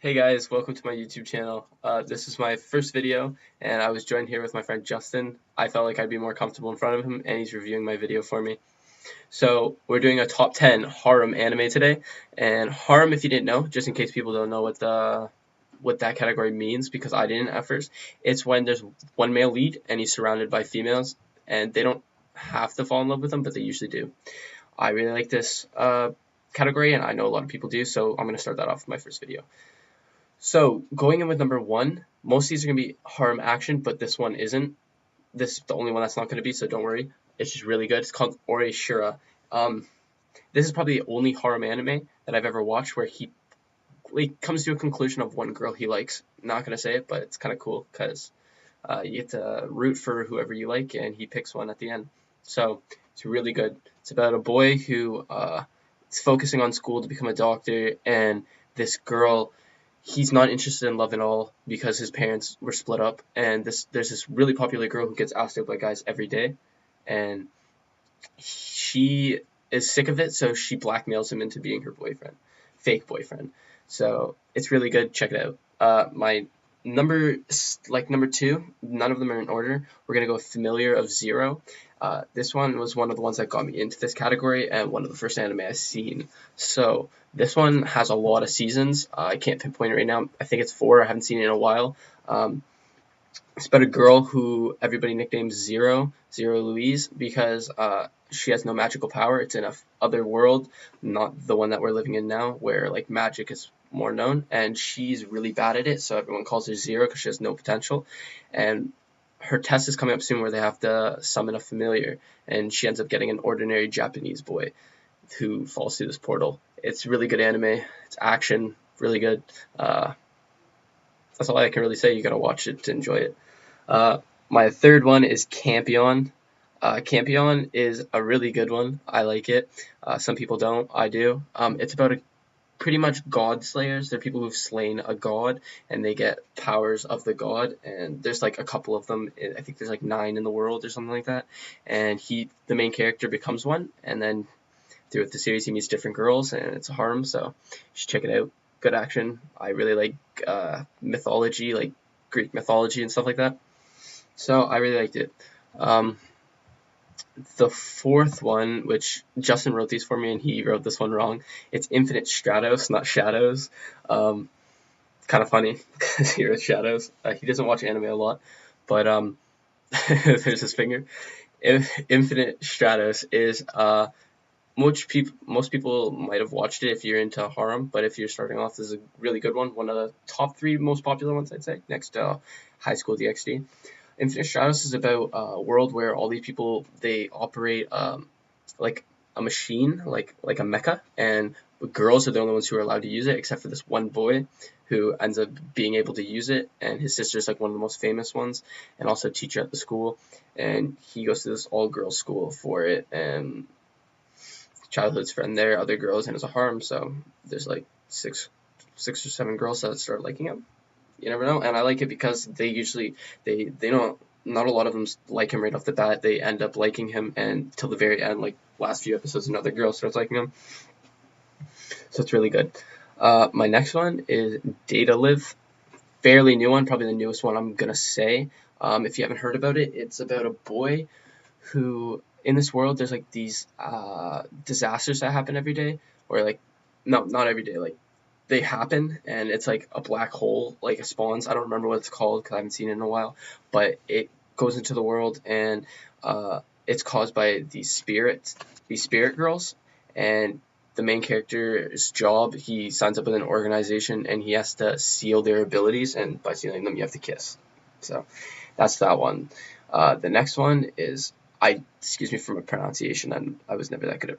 Hey guys, welcome to my YouTube channel. This is my first video, and I was joined here with my friend Justin. I felt like I'd be more comfortable in front of him, and he's reviewing my video for me. So we're doing a top 10 harem anime today, and harem, if you didn't know, just in case people don't know what that category means, because I didn't at first, it's when there's one male lead and he's surrounded by females, and they don't have to fall in love with him, but they usually do. I really like this category, and I know a lot of people do, so I'm going to start that off with my first video. So going in with number one, most of these are gonna be harem action, but this one isn't. This is the only one that's not gonna be, so don't worry. It's just really good. It's called Ore Shura. Um, this is probably the only harem anime that I've ever watched where he comes to a conclusion of one girl he likes. Not gonna say it, but it's kind of cool because you get to root for whoever you like, and he picks one at the end. So it's really good. It's about a boy who is focusing on school to become a doctor, and this girl he's not interested in love at all because his parents were split up, and there's this really popular girl who gets asked out by guys every day, and she is sick of it, so she blackmails him into being her boyfriend, fake boyfriend. So it's really good. Check it out. My number two, none of them are in order. We're gonna go with Familiar of Zero. This one was one of the ones that got me into this category and one of the first anime I've seen. So this one has a lot of seasons. I can't pinpoint it right now. I think it's 4. I haven't seen it in a while. It's about a girl who everybody nicknames Zero Louise, because she has no magical power. It's in a other world, not the one that we're living in now, where like magic is more known, and she's really bad at it, so everyone calls her Zero because she has no potential. And her test is coming up soon where they have to summon a familiar, and she ends up getting an ordinary Japanese boy who falls through this portal. It's really good anime. It's action, really good. That's all I can really say. You gotta watch it to enjoy it. My third one is Campion. Campion is a really good one. I like it. Some people don't. I do. It's about pretty much god slayers. They're people who've slain a god, and they get powers of the god. And there's like a couple of them. I think there's like 9 in the world or something like that. And the main character, becomes one. And then throughout the series, he meets different girls, and it's a harem. So you should check it out. Good action. I really like mythology, like Greek mythology and stuff like that. So I really liked it. The fourth one, which Justin wrote these for me, and he wrote this one wrong. It's Infinite Stratos, not Shadows. Kind of funny because he wrote Shadows. He doesn't watch anime a lot, but there's his finger. Infinite Stratos is most people might have watched it if you're into harem, but if you're starting off, this is a really good one. One of the top 3 most popular ones, I'd say, next to High School DxD. Infinite Stratos is about a world where all these people, they operate like a machine, like a mecha, and girls are the only ones who are allowed to use it, except for this one boy who ends up being able to use it, and his sister's like one of the most famous ones, and also a teacher at the school, and he goes to this all-girls school for it, and childhood's friend there, other girls, and it's a harem, so there's like six or 7 girls that start liking him. You never know, and I like it because they usually they don't, not a lot of them like him right off the bat. They end up liking him, and till the very end, like last few episodes, another girl starts liking him. So it's really good. My next one is Data Live, fairly new one, probably the newest one I'm gonna say. If you haven't heard about it, it's about a boy who, in this world, there's like these disasters that happen every day, or like, no, not every day, like they happen, and it's like a black hole, like it spawns. I don't remember what it's called because I haven't seen it in a while, but it goes into the world, and it's caused by these spirit girls, and the main character's job, he signs up with an organization, and he has to seal their abilities, and by sealing them, you have to kiss. So that's that one. The next one is, excuse me for my pronunciation, I was never that good at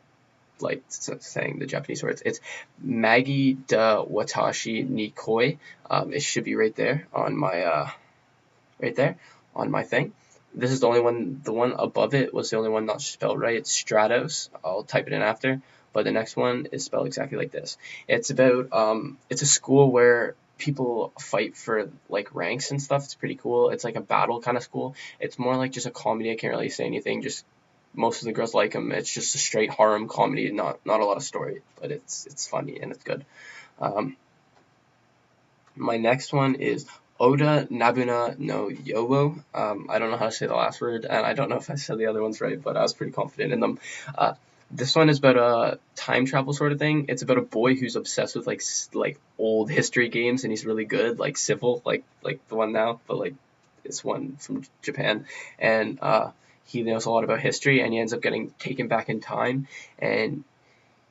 like saying the Japanese words. It's Magi da Watashi Nikoi. It should be right there on my thing. This is the only one. The one above it was the only one not spelled right. It's Stratos. I'll type it in after. But the next one is spelled exactly like this. It's about it's a school where people fight for like ranks and stuff. It's pretty cool. It's like a battle kind of school. It's more like just a comedy. I can't really say anything. Just most of the girls like him. It's just a straight harem comedy, not a lot of story, but it's funny and it's good. My next one is Oda Nabuna no Yobo. I don't know how to say the last word, and I don't know if I said the other ones right, but I was pretty confident in them. Uh, this one is about a time travel sort of thing. It's about a boy who's obsessed with like old history games, and he's really good, like Civil, like the one now, but like this one from Japan, and he knows a lot about history, and he ends up getting taken back in time, and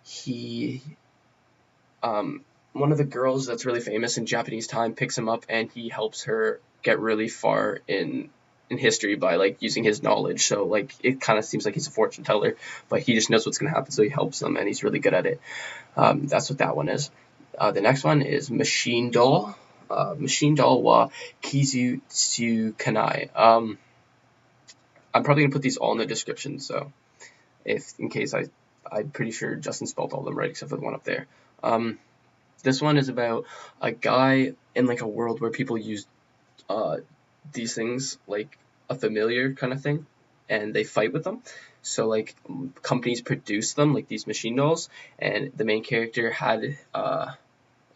he um, one of the girls that's really famous in Japanese time picks him up, and he helps her get really far in history by like using his knowledge. So like it kind of seems like he's a fortune teller, but he just knows what's going to happen, so he helps them, and he's really good at it. That's what that one is. The next one is Machine Doll. Machine Doll wa Kizu Tsu Kanai. I'm probably gonna put these all in the description, so if in case I'm pretty sure Justin spelled all of them right except for the one up there. This one is about a guy in like a world where people use uh, these things like a familiar kind of thing, and they fight with them. So like companies produce them like these machine dolls, and the main character had an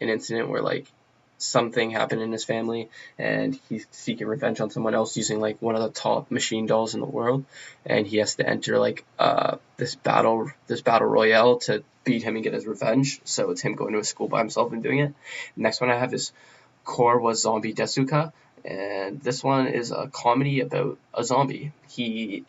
incident where like something happened in his family, and he's seeking revenge on someone else using like one of the top machine dolls in the world, and he has to enter like this battle royale to beat him and get his revenge. So it's him going to a school by himself and doing it. Next one I have is Core was Zombie Desuka, and this one is a comedy about a zombie. He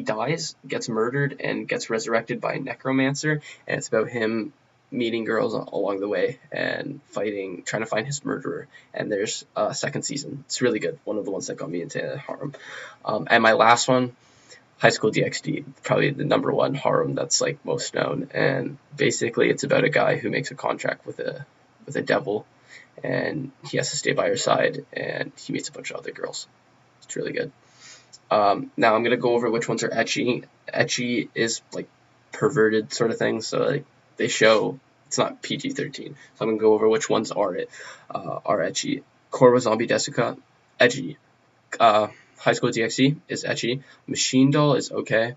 dies, gets murdered, and gets resurrected by a necromancer, and it's about him meeting girls along the way and fighting, trying to find his murderer. And there's a second season. It's really good. One of the ones that got me into Harem. And my last one, High School DxD, probably the number one Harem that's like most known. And basically, it's about a guy who makes a contract with a devil, and he has to stay by her side, and he meets a bunch of other girls. It's really good. Now I'm gonna go over which ones are ecchi. Ecchi is like perverted sort of thing, so like they show it's not PG-13. So I'm gonna go over which ones are ecchi. Korwa Zombie Desuka, ecchi. High School DxD is ecchi. Machine Doll is okay.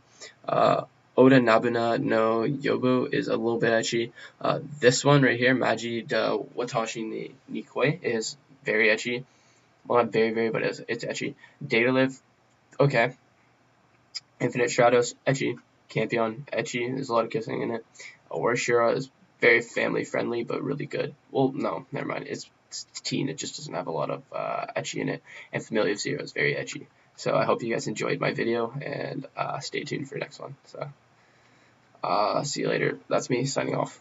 Oda Nabuna no Yobu is a little bit ecchi. This one right here, Maji de Watashi ni Nikoi, is very ecchi. Well, not very, very, but it's ecchi. Data Live, okay. Infinite Shadows, ecchi. Campion, ecchi. There's a lot of kissing in it. Orishira is very family friendly, but really good. Well, no, never mind. It's teen. It just doesn't have a lot of ecchi in it. And Familia of Zero is very ecchi. So I hope you guys enjoyed my video, and stay tuned for the next one. So see you later. That's me signing off.